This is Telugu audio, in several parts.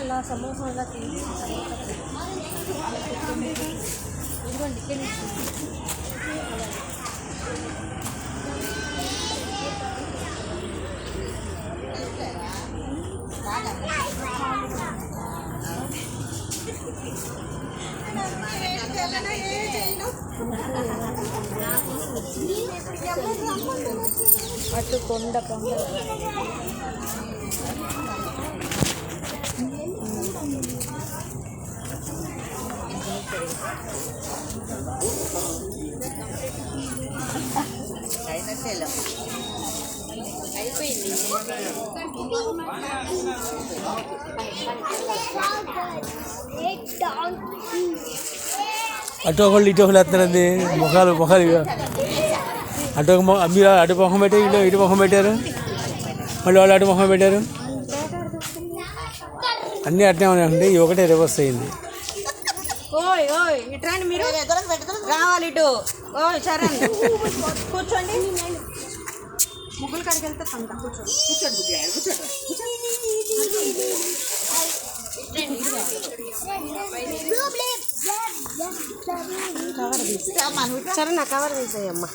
అలా సమోసాగా తిని ఇదిగోండి ఇక్కడ అటు కొండ కొండ అయిపోయింది. అటు ఒకళ్ళు ఇటు ఒకళ్ళు వేస్తున్నారండి ముఖాలు అటు మీరు అటు ముఖం పెట్టారు ఇటు ముఖం పెట్టారు మళ్ళీ వాళ్ళు అటు ముఖం పెట్టారు అన్నీ అట్నే ఉన్నాయండి ఇవి ఒకటే రివర్స్ అయింది. ఓయ్ ఓయ్ ఇట్రాండి మీరు రావాలి ఇటు. ఓయ్ చరణ్ కూర్చోండి. ముగ్గులు కాడికి వెళ్తే పంట కూర్చోండి. చరణ్ కవర్ తీసేయమ్మా.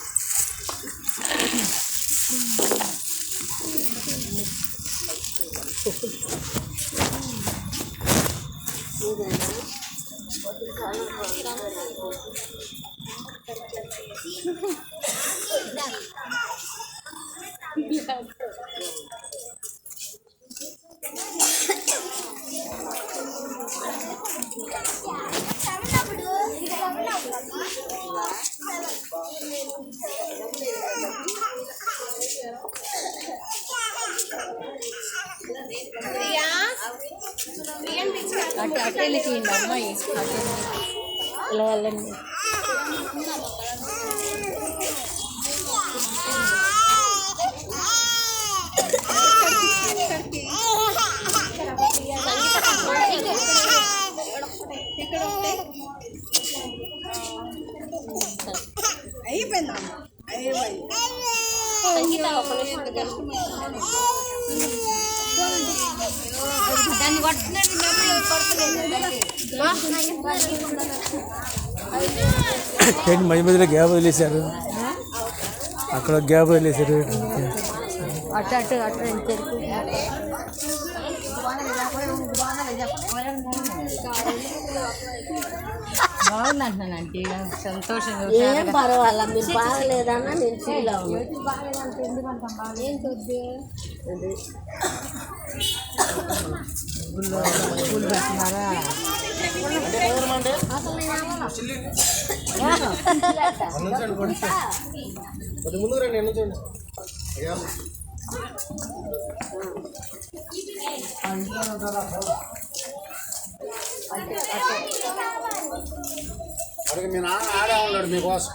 అట్టెళ్ళకి అమ్మాయి ఇలా వెళ్ళండి. అయిపోయిందా? దాన్ని మధ్య మధ్యలో గ్యాప్ వదిలేశారు, అక్కడ గ్యాప్ వదిలేశారు. అటు అటు అటు బాగుందంటున్నానంటే సంతోషంగా. ఏం పర్వాలా, మీరు బాగలేదన్నా నేను ఫీల్ అవును. బాగలేదంటే ఎందుకంటాం బాగా ఏం కొద్ది పూలు పెడుతున్నారా అసలు అడిగి మీ నాన్న ఆడే ఉన్నాడు మీకోసం.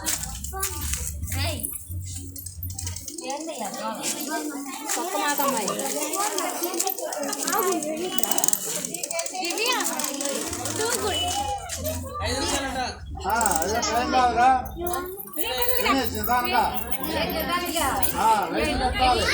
అదే టైం కాదురా నిదానంగా లైట్ పెట్టాలి.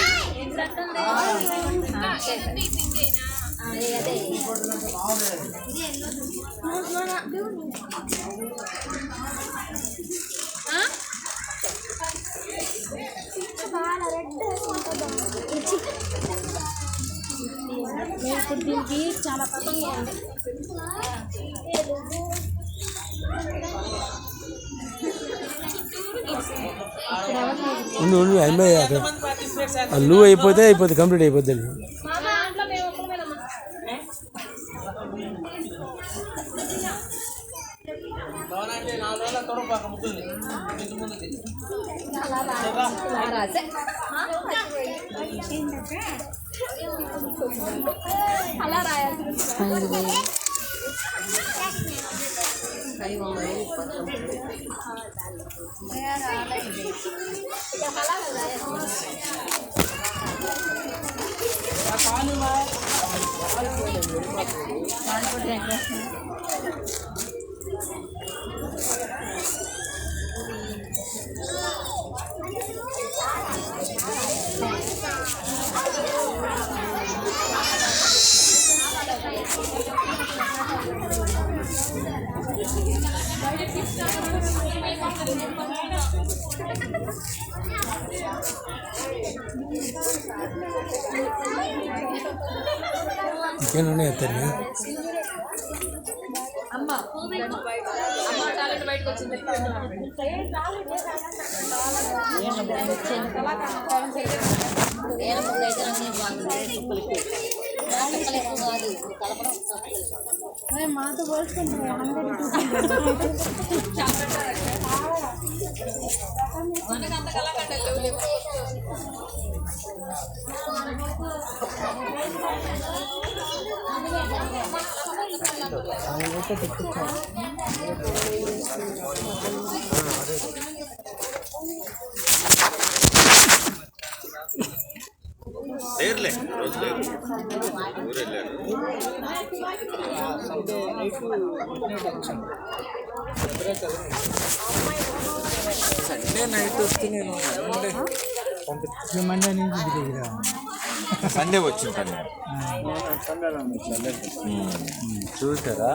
ఇప్పుడు దీనికి చాలా పతంగా ఉంది. లూవ్ అయిపోతే కంప్లీట్ అయిపోద్ది. అలా రాయాలి. ఇంకేనా ఎత్తారు మాతో పోల్చుకుంటారు సండే నైట్ వస్తే నేను మండే నుంచి దగ్గర సండే వచ్చింటాను చూసారా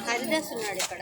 హరిదాస్ ఉన్నాడు ఇక్కడ.